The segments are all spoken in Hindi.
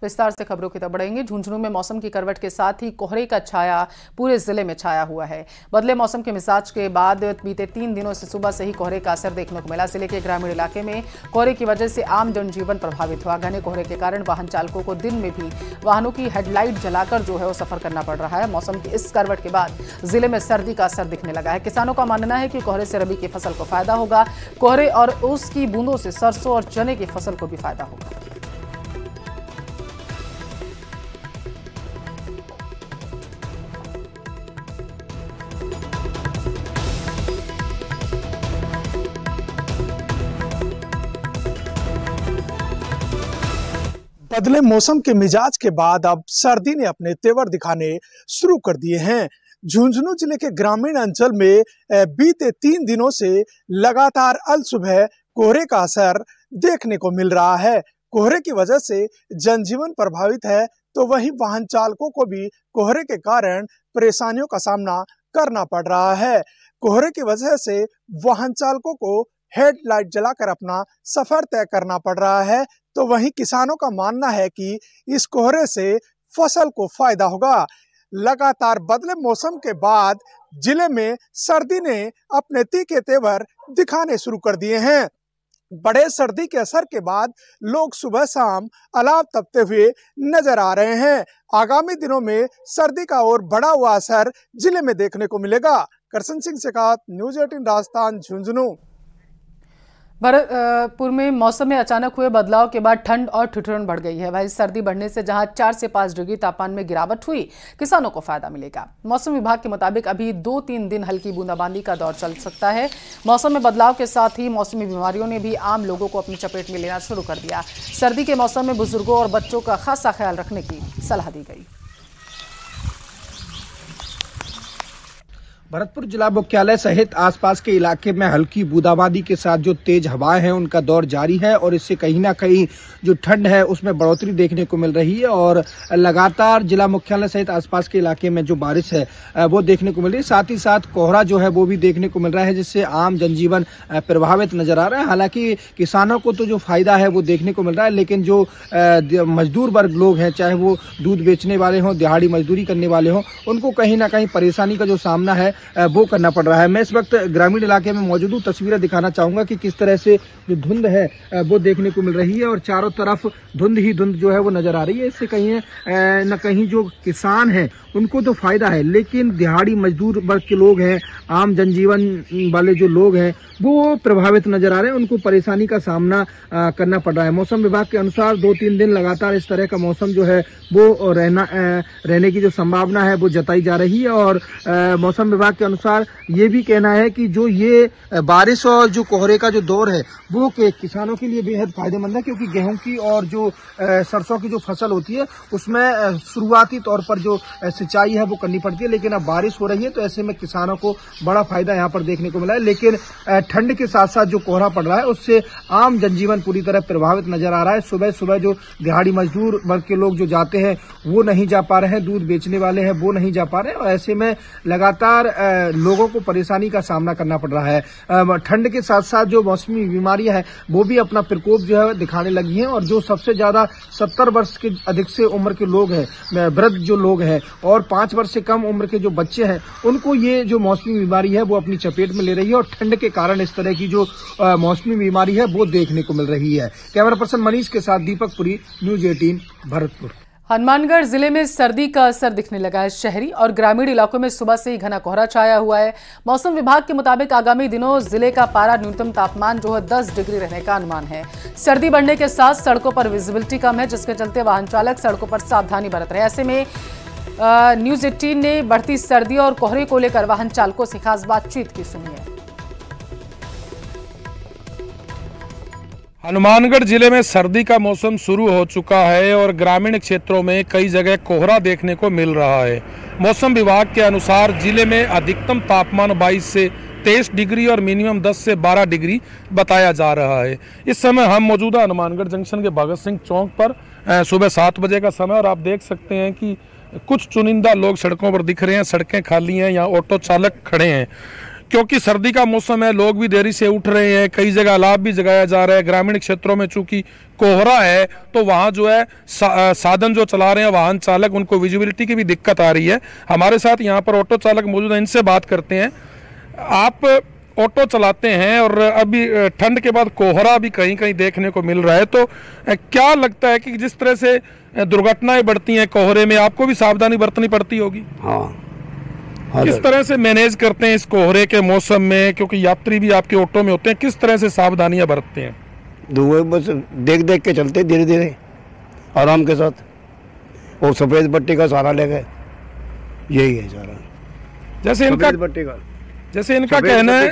विस्तार से खबरों की तरफ बढ़ेंगे। झुंझुनू में मौसम की करवट के साथ ही कोहरे का छाया पूरे जिले में छाया हुआ है। बदले मौसम के मिजाज के बाद बीते 3 दिनों से सुबह से ही कोहरे का असर देखने को मिला। जिले के ग्रामीण इलाके में कोहरे की वजह से आम जनजीवन प्रभावित हुआ। घने कोहरे के कारण वाहन चालकों को दिन में भी वाहनों की हेडलाइट जलाकर जो है वो सफर करना पड़ रहा है। मौसम की इस करवट के बाद जिले में सर्दी का असर दिखने लगा है। किसानों का मानना है कि कोहरे से रबी की फसल को फायदा होगा। कोहरे और उसकी बूंदों से सरसों और चने की फसल को भी फायदा होगा। बदले मौसम के मिजाज के बाद अब सर्दी ने अपने तेवर दिखाने शुरू कर दिए हैं। झुंझुनू जिले के ग्रामीण अंचल में बीते 3 दिनों से लगातार अल सुबह कोहरे का असर देखने को मिल रहा है। कोहरे की वजह से जनजीवन प्रभावित है, तो वहीं वाहन चालकों को भी कोहरे के कारण परेशानियों का सामना करना पड़ रहा है। कोहरे की वजह से वाहन चालकों को हेडलाइट जलाकर अपना सफर तय करना पड़ रहा है, तो वहीं किसानों का मानना है कि इस कोहरे से फसल को फायदा होगा। लगातार बदले मौसम के बाद जिले में सर्दी ने अपने तीखे तेवर दिखाने शुरू कर दिए हैं। बड़े सर्दी के असर के बाद लोग सुबह शाम अलाव तपते हुए नजर आ रहे हैं। आगामी दिनों में सर्दी का और बढ़ा हुआ असर जिले में देखने को मिलेगा। करसन सिंह शेखावत, न्यूज़ 18 राजस्थान, झुंझुनू। भरतपुर में मौसम में अचानक हुए बदलाव के बाद ठंड और ठिठुरन बढ़ गई है। वहीं सर्दी बढ़ने से जहां 4 से 5 डिग्री तापमान में गिरावट हुई, किसानों को फायदा मिलेगा। मौसम विभाग के मुताबिक अभी 2-3 दिन हल्की बूंदाबांदी का दौर चल सकता है। मौसम में बदलाव के साथ ही मौसमी बीमारियों ने भी आम लोगों को अपनी चपेट में लेना शुरू कर दिया। सर्दी के मौसम में बुजुर्गों और बच्चों का खासा ख्याल रखने की सलाह दी गई। भरतपुर जिला मुख्यालय सहित आसपास के इलाके में हल्की बूंदाबांदी के साथ जो तेज हवाएं हैं उनका दौर जारी है और इससे कहीं ना कहीं जो ठंड है उसमें बढ़ोतरी देखने को मिल रही है और लगातार जिला मुख्यालय सहित आसपास के इलाके में जो बारिश है वो देखने को मिल रही है। साथ ही साथ कोहरा जो है वो भी देखने को मिल रहा है, जिससे आम जनजीवन प्रभावित नजर आ रहा है। हालांकि किसानों को तो जो फायदा है वो देखने को मिल रहा है, लेकिन जो मजदूर वर्ग लोग हैं, चाहे वो दूध बेचने वाले हों, दिहाड़ी मजदूरी करने वाले हों, उनको कहीं ना कहीं परेशानी का जो सामना है वो करना पड़ रहा है। मैं इस वक्त ग्रामीण इलाके में मौजूद हूं। तस्वीरें दिखाना चाहूंगा कि किस तरह से जो धुंध है वो देखने को मिल रही है और चारों तरफ धुंध ही धुंध जो है वो नजर आ रही है। इससे कहीं न कहीं जो किसान है उनको तो फायदा है, लेकिन दिहाड़ी मजदूर वर्ग के लोग हैं, आम जनजीवन वाले जो लोग हैं वो प्रभावित नजर आ रहे हैं, उनको परेशानी का सामना करना पड़ रहा है। मौसम विभाग के अनुसार 2-3 दिन लगातार इस तरह का मौसम जो है वो रहने की जो संभावना है वो जताई जा रही है और मौसम विभाग के अनुसार ये भी कहना है कि जो ये बारिश और जो कोहरे का जो दौर है वो किसानों के लिए बेहद फायदेमंद है, क्योंकि गेहूं की और जो सरसों की जो फसल होती है उसमें शुरुआती तौर पर जो सिंचाई है वो करनी पड़ती है, लेकिन अब बारिश हो रही है तो ऐसे में किसानों को बड़ा फायदा यहाँ पर देखने को मिला है। लेकिन ठंड के साथ साथ जो कोहरा पड़ रहा है उससे आम जनजीवन पूरी तरह प्रभावित नजर आ रहा है। सुबह सुबह जो दिहाड़ी मजदूर वर्ग के लोग जो जाते हैं वो नहीं जा पा रहे हैं, दूध बेचने वाले हैं वो नहीं जा पा रहे हैं और ऐसे में लगातार लोगों को परेशानी का सामना करना पड़ रहा है। ठंड के साथ साथ जो मौसमी बीमारियां हैं वो भी अपना प्रकोप जो है दिखाने लगी हैं और जो सबसे ज्यादा 70 वर्ष के अधिक से उम्र के लोग हैं, वृद्ध जो लोग हैं और 5 वर्ष से कम उम्र के जो बच्चे हैं, उनको ये जो मौसमी बीमारी है वो अपनी चपेट में ले रही है और ठंड के कारण इस तरह की जो मौसमी बीमारी है वो देखने को मिल रही है। कैमरा पर्सन मनीष के साथ दीपक पुरी, न्यूज़ 18 भरतपुर। हनुमानगढ़ जिले में सर्दी का असर दिखने लगा है। शहरी और ग्रामीण इलाकों में सुबह से ही घना कोहरा छाया हुआ है। मौसम विभाग के मुताबिक आगामी दिनों जिले का पारा न्यूनतम तापमान जो है 10 डिग्री रहने का अनुमान है। सर्दी बढ़ने के साथ सड़कों पर विजिबिलिटी कम है, जिसके चलते वाहन चालक सड़कों पर सावधानी बरत रहे हैं। ऐसे में न्यूज़ 18 ने बढ़ती सर्दी और कोहरे को लेकर वाहन चालकों से खास बातचीत की सुनी है। हनुमानगढ़ जिले में सर्दी का मौसम शुरू हो चुका है और ग्रामीण क्षेत्रों में कई जगह कोहरा देखने को मिल रहा है। मौसम विभाग के अनुसार जिले में अधिकतम तापमान 22 से 23 डिग्री और मिनिमम 10 से 12 डिग्री बताया जा रहा है। इस समय हम मौजूदा हनुमानगढ़ जंक्शन के भगत सिंह चौक पर सुबह 7 बजे का समय और आप देख सकते हैं कि कुछ चुनिंदा लोग सड़कों पर दिख रहे हैं। सड़कें खाली हैं, यहाँ ऑटो चालक खड़े हैं। क्योंकि सर्दी का मौसम है, लोग भी देरी से उठ रहे हैं, कई जगह अलाव भी जगाया जा रहा है। ग्रामीण क्षेत्रों में चूंकि कोहरा है तो वहां जो है साधन जो चला रहे हैं वाहन चालक, उनको विजिबिलिटी की भी दिक्कत आ रही है। हमारे साथ यहाँ पर ऑटो चालक मौजूद हैं, इनसे बात करते हैं। आप ऑटो चलाते हैं और अभी ठंड के बाद कोहरा भी कहीं कहीं देखने को मिल रहा है, तो क्या लगता है कि जिस तरह से दुर्घटनाएं बढ़ती हैं कोहरे में, आपको भी सावधानी बरतनी पड़ती होगी? हाँ। किस तरह से मैनेज करते हैं इस कोहरे के मौसम में, क्योंकि यात्री भी आपके ऑटो में होते हैं, किस तरह से सावधानियां बरतते हैं? धुएं बस देख देख के चलते धीरे धीरे आराम के साथ, और सफेद पट्टी का सहारा ले गए, यही है सारा। जैसे इनका कहना है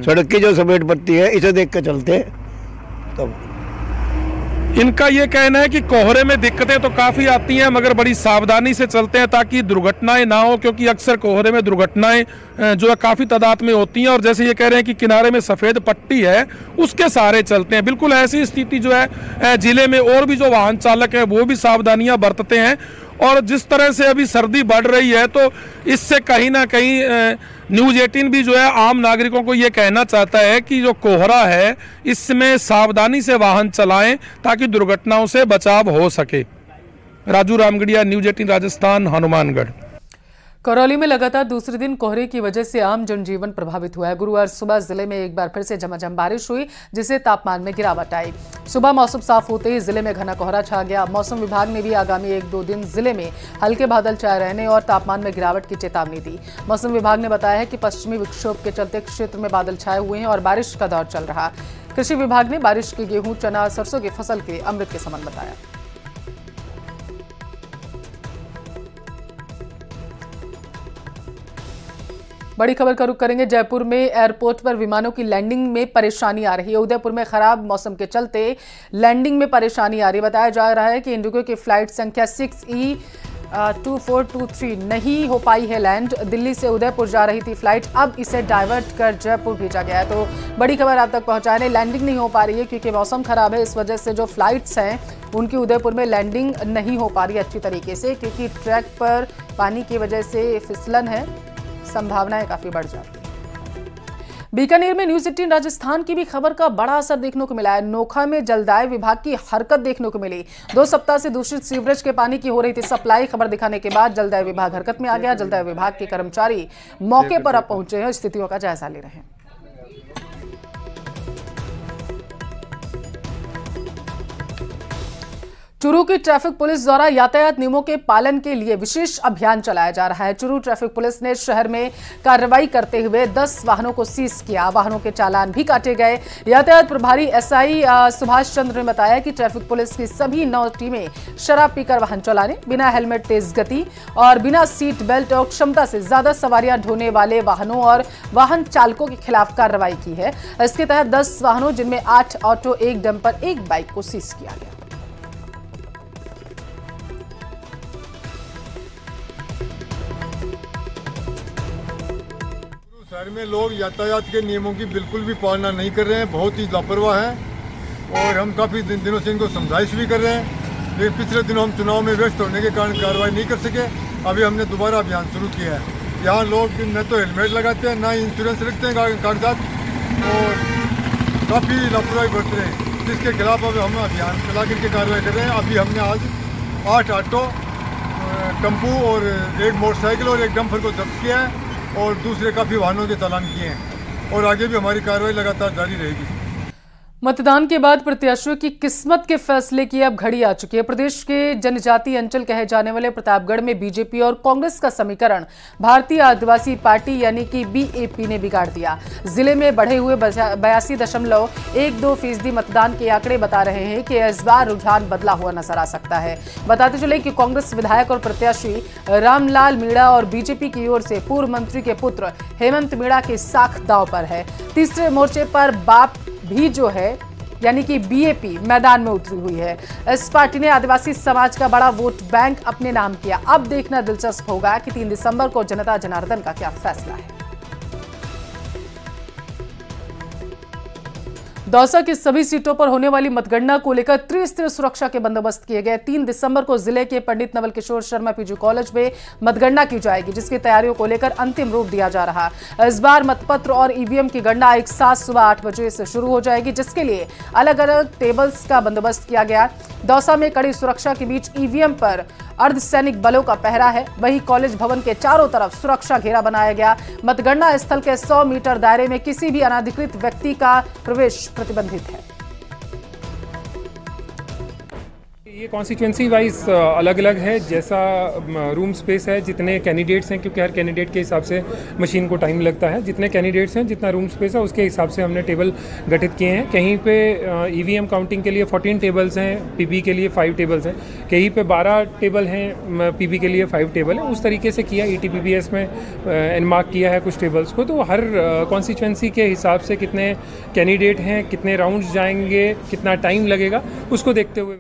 सड़क की जो सफेद पट्टी है इसे देख के चलते, तब इनका ये कहना है कि कोहरे में दिक्कतें तो काफी आती हैं मगर बड़ी सावधानी से चलते हैं ताकि दुर्घटनाएं ना हो, क्योंकि अक्सर कोहरे में दुर्घटनाएं जो है काफी तादाद में होती हैं। और जैसे ये कह रहे हैं कि किनारे में सफेद पट्टी है उसके सहारे चलते हैं। बिल्कुल ऐसी स्थिति जो है जिले में और भी जो वाहन चालक है वो भी सावधानियां बरतते हैं। और जिस तरह से अभी सर्दी बढ़ रही है तो इससे कहीं ना कहीं न्यूज़ 18 भी जो है आम नागरिकों को ये कहना चाहता है कि जो कोहरा है इसमें सावधानी से वाहन चलाएं ताकि दुर्घटनाओं से बचाव हो सके। राजू रामगढ़िया, न्यूज़ 18 राजस्थान, हनुमानगढ़। करौली में लगातार दूसरे दिन कोहरे की वजह से आम जनजीवन प्रभावित हुआ है। गुरुवार सुबह जिले में एक बार फिर से झमाझम बारिश हुई जिससे तापमान में गिरावट आई। सुबह मौसम साफ होते ही जिले में घना कोहरा छा गया। मौसम विभाग ने भी आगामी 1-2 दिन जिले में हल्के बादल छाए रहने और तापमान में गिरावट की चेतावनी दी। मौसम विभाग ने बताया है कि पश्चिमी विक्षोभ के चलते क्षेत्र में बादल छाए हुए हैं और बारिश का दौर चल रहा। कृषि विभाग ने बारिश की गेहूं, चना, सरसों की फसल के अमृत के समान बताया। बड़ी खबर का रुख करेंगे। जयपुर में एयरपोर्ट पर विमानों की लैंडिंग में परेशानी आ रही है। उदयपुर में खराब मौसम के चलते लैंडिंग में परेशानी आ रही है। बताया जा रहा है कि इंडिगो की फ्लाइट संख्या 6E2423 नहीं हो पाई है लैंड। दिल्ली से उदयपुर जा रही थी फ्लाइट, अब इसे डाइवर्ट कर जयपुर भेजा गया है। तो बड़ी खबर आप तक पहुंचाने, लैंडिंग नहीं हो पा रही है क्योंकि मौसम खराब है। इस वजह से जो फ्लाइट्स हैं उनकी उदयपुर में लैंडिंग नहीं हो पा रही है अच्छी तरीके से, क्योंकि ट्रैक पर पानी की वजह से फिसलन है, संभावनाएं काफी बढ़ जाती हैं। बीकानेर में न्यूज़ 18 राजस्थान की भी खबर का बड़ा असर देखने को मिला है। नोखा में जलदाय विभाग की हरकत देखने को मिली। 2 सप्ताह से दूषित सीवरेज के पानी की हो रही थी सप्लाई। खबर दिखाने के बाद जलदाय विभाग हरकत में आ गया। जलदाय विभाग के कर्मचारी मौके पर अब पहुंचे हैं, स्थितियों का जायजा ले रहे हैं। चूरू की ट्रैफिक पुलिस द्वारा यातायात नियमों के पालन के लिए विशेष अभियान चलाया जा रहा है। चूरू ट्रैफिक पुलिस ने शहर में कार्रवाई करते हुए 10 वाहनों को सीज किया। वाहनों के चालान भी काटे गए। यातायात प्रभारी एसआई सुभाष चंद्र ने बताया कि ट्रैफिक पुलिस की सभी 9 टीमें शराब पीकर वाहन चलाने, बिना हेलमेट, तेज गति और बिना सीट बेल्ट और क्षमता से ज्यादा सवारियां ढोने वाले वाहनों और वाहन चालकों के खिलाफ कार्रवाई की है। इसके तहत 10 वाहनों जिनमें 8 ऑटो, 1 डंपर, 1 बाइक को सीज किया गया। शहर में लोग यातायात के नियमों की बिल्कुल भी पालना नहीं कर रहे हैं, बहुत ही लापरवाह हैं और हम काफ़ी दिनों से इनको समझाइश भी कर रहे हैं, लेकिन पिछले दिनों हम चुनाव में व्यस्त होने के कारण कार्रवाई नहीं कर सके। अभी हमने दोबारा अभियान शुरू किया है। यहाँ लोग न तो हेलमेट लगाते हैं, ना इंश्योरेंस रखते हैं कागजात, और काफ़ी लापरवाही बरत रहे हैं, जिसके खिलाफ अब हम अभियान चला करके कार्रवाई कर रहे हैं। अभी हमने आज 8 ऑटो, टेम्पू और 1 मोटरसाइकिल और 1 डंपर को जब्त किया है और दूसरे काफी वाहनों के चालान किए हैं और आगे भी हमारी कार्रवाई लगातार जारी रहेगी। मतदान के बाद प्रत्याशियों की किस्मत के फैसले की अब घड़ी आ चुकी है। प्रदेश के जनजातीय अंचल कहे जाने वाले प्रतापगढ़ में बीजेपी और कांग्रेस का समीकरण भारतीय आदिवासी पार्टी यानी कि बीएपी ने बिगाड़ दिया। जिले में बढ़े हुए 82.12% मतदान के आंकड़े बता रहे हैं कि इस बार रुझान बदला हुआ नजर आ सकता है। बताते चले कि कांग्रेस विधायक और प्रत्याशी रामलाल मीणा और बीजेपी की ओर से पूर्व मंत्री के पुत्र हेमंत मीणा की साख दांव पर है। तीसरे मोर्चे पर बाप भी जो है यानी कि बीएपी मैदान में उतरी हुई है। इस पार्टी ने आदिवासी समाज का बड़ा वोट बैंक अपने नाम किया। अब देखना दिलचस्प होगा कि 3 दिसंबर को जनता जनार्दन का क्या फैसला है। दौसा की सभी सीटों पर होने वाली मतगणना को लेकर त्रिस्तरीय सुरक्षा के बंदोबस्त किए गए। 3 दिसंबर को जिले के पंडित नवल किशोर शर्मा पीजी कॉलेज में मतगणना की जाएगी, जिसकी तैयारियों को लेकर अंतिम रूप दिया जा रहा। इस बार मतपत्र और ईवीएम की गणना एक साथ सुबह 8 बजे से शुरू हो जाएगी, जिसके लिए अलग अलग टेबल्स का बंदोबस्त किया गया। दौसा में कड़ी सुरक्षा के बीच ईवीएम पर अर्धसैनिक बलों का पहरा है। वहीं कॉलेज भवन के चारों तरफ सुरक्षा घेरा बनाया गया। मतगणना स्थल के 100 मीटर दायरे में किसी भी अनाधिकृत व्यक्ति का प्रवेश प्रतिबंधित है। ये कॉन्स्टिट्यूंसी वाइज अलग अलग है, जैसा रूम स्पेस है, जितने कैंडिडेट्स हैं, क्योंकि हर कैंडिडेट के हिसाब से मशीन को टाइम लगता है। जितने कैंडिडेट्स हैं, जितना रूम स्पेस है, उसके हिसाब से हमने टेबल गठित किए हैं। कहीं पे ईवीएम काउंटिंग के लिए 14 टेबल्स हैं, पीबी के लिए 5 टेबल्स हैं, कहीं पे 12 टेबल हैं, पीबी के लिए 5 टेबल हैं। उस तरीके से किया। ईटीपीबीएस में एनमार्क किया है कुछ टेबल्स को। तो हर कॉन्स्टिट्यूंसी के हिसाब से कितने कैंडिडेट हैं, कितने राउंड्स जाएंगे, कितना टाइम लगेगा, उसको देखते हुए।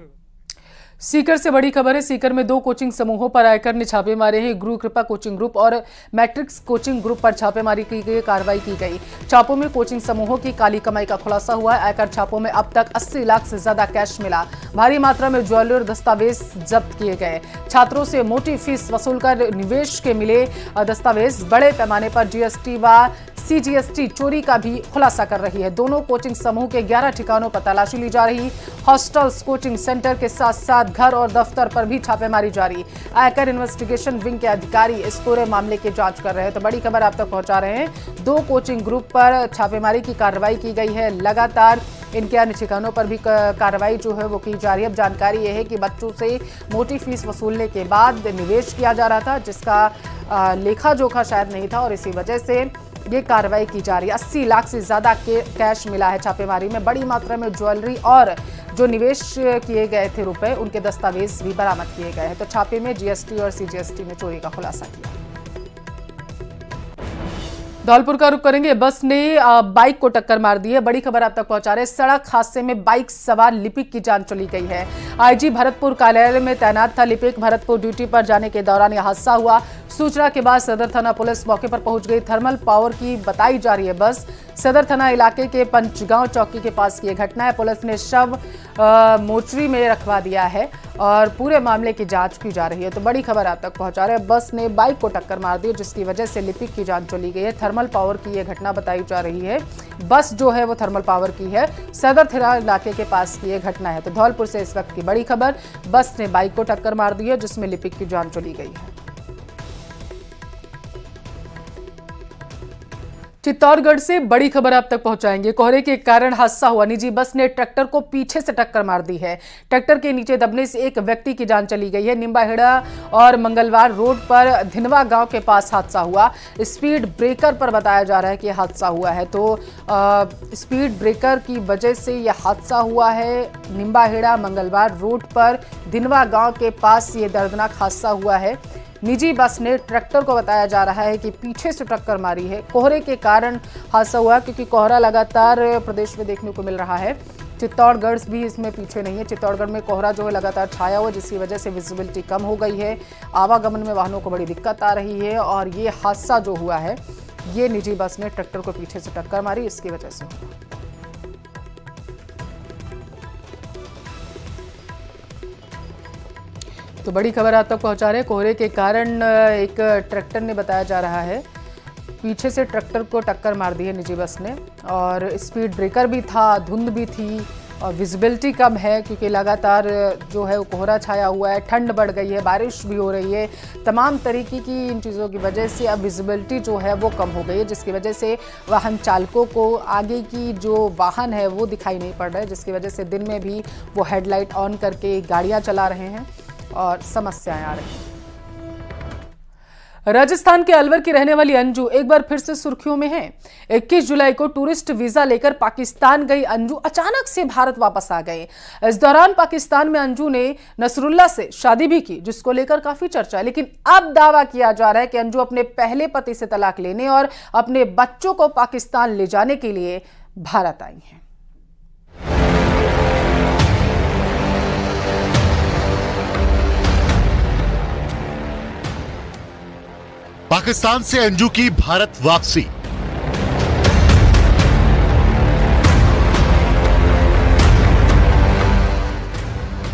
सीकर से बड़ी खबर है। सीकर में 2 कोचिंग समूहों पर आयकर ने छापे मारे हैं। गुरु कृपा कोचिंग ग्रुप और मैट्रिक्स कोचिंग ग्रुप पर छापेमारी की गई, कार्रवाई की गई। छापों में कोचिंग समूहों की काली कमाई का खुलासा हुआ है। आयकर छापों में अब तक 80 लाख से ज्यादा कैश मिला। भारी मात्रा में ज्वेलरी और दस्तावेज जब्त किए गए। छात्रों से मोटी फीस वसूलकर निवेश के मिले दस्तावेज। बड़े पैमाने पर जीएसटी व सीजीएसटी चोरी का भी खुलासा कर रही है। दोनों कोचिंग समूह के 11 ठिकानों पर तलाशी ली जा रही। हॉस्टल्स, कोचिंग सेंटर के साथ साथ घर और दफ्तर पर भी छापेमारी जारी। आयकर इन्वेस्टिगेशन विंग के अधिकारी इस पूरे मामले की जांच कर रहे हैं। तो बड़ी खबर आप तक पहुंचा रहे हैं। 2 कोचिंग ग्रुप पर छापेमारी की कार्रवाई की गई है। लगातार इनके अन्य ठिकानों पर भी कार्रवाई जो है वो की जा रही है। अब जानकारी यह है कि बच्चों से मोटी फीस वसूलने के बाद निवेश किया जा रहा था, जिसका लेखा जोखा शायद नहीं था, और इसी वजह से ये कार्रवाई की जा रही है। 80 लाख से ज्यादा कैश मिला है छापेमारी में। बड़ी मात्रा में ज्वेलरी और जो निवेश किए गए थे रुपए, उनके दस्तावेज भी बरामद किए गए हैं। तो छापे में जीएसटी और सीजीएसटी ने चोरी का खुलासा किया। धौलपुर का रुख करेंगे। बस ने बाइक को टक्कर मार दी है। बड़ी खबर आप तक पहुंचा रहे हैं। सड़क हादसे में बाइक सवार लिपिक की जान चली गई है। आईजी भरतपुर कार्यालय में तैनात था लिपिक। भरतपुर ड्यूटी पर जाने के दौरान यह हादसा हुआ। सूचना के बाद सदर थाना पुलिस मौके पर पहुंच गई। थर्मल पावर की बताई जा रही है बस। सदर थाना इलाके के पंचगांव चौकी के पास की यह घटना है। पुलिस ने शव मोर्चरी में रखवा दिया है और पूरे मामले की जांच की जा रही है। तो बड़ी खबर आप तक पहुंचा रहे हैं। बस ने बाइक को टक्कर मार दी, जिसकी वजह से लिपिक की जान चली गई है। थर्मल पावर की यह घटना बताई जा रही है। बस जो है वो थर्मल पावर की है। सदर थाना इलाके के पास की यह घटना है। तो धौलपुर से इस वक्त की बड़ी खबर। बस ने बाइक को टक्कर मार दी है, जिसमें लिपिक की जान चली गई है। चित्तौड़गढ़ से बड़ी खबर आप तक पहुंचाएंगे। कोहरे के कारण हादसा हुआ। निजी बस ने ट्रैक्टर को पीछे से टक्कर मार दी है। ट्रैक्टर के नीचे दबने से एक व्यक्ति की जान चली गई है। निम्बाहेड़ा और मंगलवार रोड पर धिनवा गांव के पास हादसा हुआ। स्पीड ब्रेकर पर बताया जा रहा है कि हादसा हुआ है। तो स्पीड ब्रेकर की वजह से यह हादसा हुआ है। निम्बाहेड़ा मंगलवार रोड पर धिनवा गांव के पास ये दर्दनाक हादसा हुआ है। निजी बस ने ट्रैक्टर को बताया जा रहा है कि पीछे से टक्कर मारी है। कोहरे के कारण हादसा हुआ, क्योंकि कोहरा लगातार प्रदेश में देखने को मिल रहा है। चित्तौड़गढ़ भी इसमें पीछे नहीं है। चित्तौड़गढ़ में कोहरा जो है लगातार छाया हुआ, जिसकी वजह से विजिबिलिटी कम हो गई है। आवागमन में वाहनों को बड़ी दिक्कत आ रही है। और ये हादसा जो हुआ है, ये निजी बस ने ट्रैक्टर को पीछे से टक्कर मारी, इसकी वजह से हुआ। तो बड़ी खबर आप तक पहुंचा रहे हैं। कोहरे के कारण एक ट्रैक्टर ने बताया जा रहा है पीछे से ट्रैक्टर को टक्कर मार दी है निजी बस ने। और स्पीड ब्रेकर भी था, धुंध भी थी और विजिबिलिटी कम है, क्योंकि लगातार जो है वो कोहरा छाया हुआ है। ठंड बढ़ गई है, बारिश भी हो रही है। तमाम तरीके की इन चीज़ों की वजह से अब विजिबिलिटी जो है वो कम हो गई है, जिसकी वजह से वाहन चालकों को आगे की जो वाहन है वो दिखाई नहीं पड़ रहा है, जिसकी वजह से दिन में भी वो हेडलाइट ऑन करके गाड़ियाँ चला रहे हैं और समस्याएं आ रही हैं। राजस्थान के अलवर की रहने वाली अंजू एक बार फिर से सुर्खियों में है। 21 जुलाई को टूरिस्ट वीजा लेकर पाकिस्तान गई अंजू अचानक से भारत वापस आ गए। इस दौरान पाकिस्तान में अंजू ने नसरुल्ला से शादी भी की, जिसको लेकर काफी चर्चा है। लेकिन अब दावा किया जा रहा है कि अंजू अपने पहले पति से तलाक लेने और अपने बच्चों को पाकिस्तान ले जाने के लिए भारत आई हैं। पाकिस्तान से अंजू की भारत वापसी।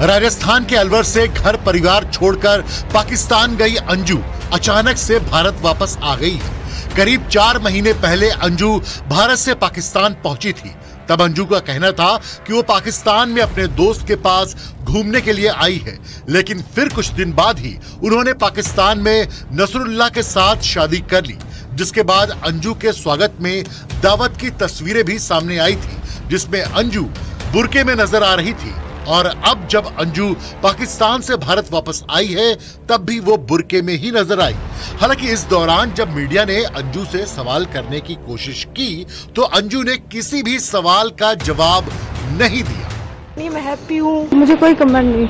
राजस्थान के अलवर से घर परिवार छोड़कर पाकिस्तान गई अंजू अचानक से भारत वापस आ गई है। करीब 4 महीने पहले अंजू भारत से पाकिस्तान पहुंची थी। तब अंजू का कहना था कि वो पाकिस्तान में अपने दोस्त के पास घूमने के लिए आई है, लेकिन फिर कुछ दिन बाद ही उन्होंने पाकिस्तान में नसरुल्लाह के साथ शादी कर ली, जिसके बाद अंजू के स्वागत में दावत की तस्वीरें भी सामने आई थी, जिसमें अंजू बुर्के में नजर आ रही थी। और अब जब अंजू पाकिस्तान से भारत वापस आई है, तब भी वो बुर्के में ही नजर आई। हालांकि इस दौरान जब मीडिया ने अंजू से सवाल करने की कोशिश की, तो अंजू ने किसी भी सवाल का जवाब नहीं दिया। नहीं, मैं हैप्पी हूँ, मुझे कोई कमेंट नहीं।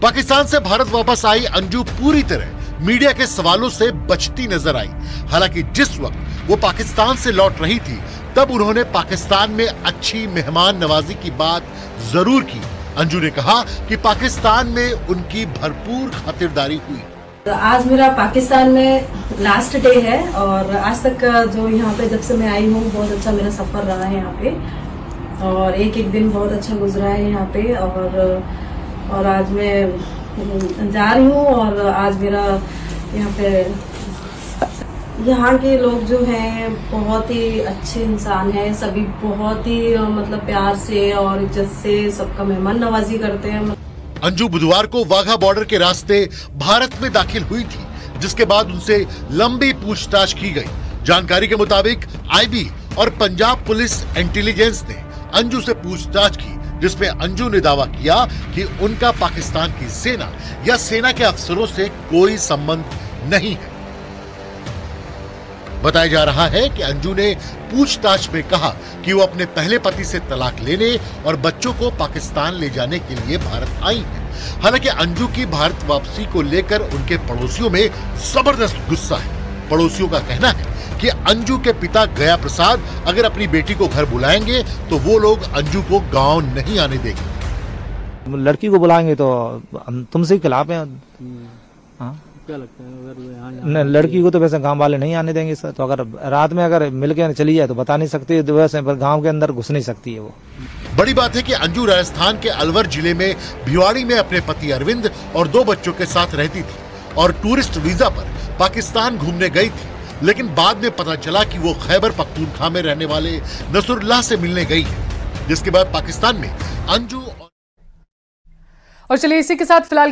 पाकिस्तान से भारत वापस आई अंजू पूरी तरह मीडिया के सवालों से बचती नजर आई। हालांकि जिस वक्त वो पाकिस्तान से लौट रही थी, तब उन्होंने पाकिस्तान में अच्छी मेहमान नवाजी की बात जरूर की। अंजू ने कहा कि पाकिस्तान में उनकी भरपूर खातिरदारी हुई। आज मेरा पाकिस्तान में लास्ट डे है और आज तक जो यहाँ पे जब से मैं आई हूँ बहुत अच्छा मेरा सफर रहा है यहाँ पे, और एक एक दिन बहुत अच्छा गुजरा है यहाँ पे। और आज मैं जा रही हूँ और आज मेरा यहाँ पे यहाँ के लोग जो हैं बहुत ही अच्छे इंसान हैं, सभी बहुत ही मतलब प्यार से और इज्जत से सबका मेहमान नवाजी करते हैं। अंजू बुधवार को वाघा बॉर्डर के रास्ते भारत में दाखिल हुई थी, जिसके बाद उनसे लंबी पूछताछ की गई। जानकारी के मुताबिक आईबी और पंजाब पुलिस इंटेलिजेंस ने अंजू से पूछताछ की, जिसमें अंजू ने दावा किया कि उनका पाकिस्तान की सेना या सेना के अफसरों से कोई संबंध नहीं है। बताया जा रहा है कि अंजू ने पूछताछ में कहा कि वो अपने पहले पति से तलाक लेने और बच्चों को पाकिस्तान ले जाने के लिए भारत आई है। हालांकि अंजू की भारत वापसी को लेकर उनके पड़ोसियों में जबरदस्त गुस्सा है। पड़ोसियों का कहना है कि अंजू के पिता गया प्रसाद अगर अपनी बेटी को घर बुलाएंगे तो वो लोग अंजू को गाँव नहीं आने देंगे। लड़की को बुलाएंगे तो हम तुमसे खिलाफ हैं। हाँ, क्या लगता है अगर लड़की को तो वैसे गांव वाले नहीं आने देंगे सर। तो अगर रात में अगर मिलके चली जाए तो बता नहीं सकती, तो वैसे गांव के अंदर घुस नहीं सकती है वो। बड़ी बात है कि अंजू राजस्थान के अलवर जिले में भिवाड़ी में अपने पति अरविंद और 2 बच्चों के साथ रहती थी और टूरिस्ट वीजा पर पाकिस्तान घूमने गई थी, लेकिन बाद में पता चला कि वो खैबर पख्तूनख्वा में रहने वाले नसरुल्लाह से मिलने गई है, जिसके बाद पाकिस्तान में अंजू और चलिए इसी के साथ फिलहाल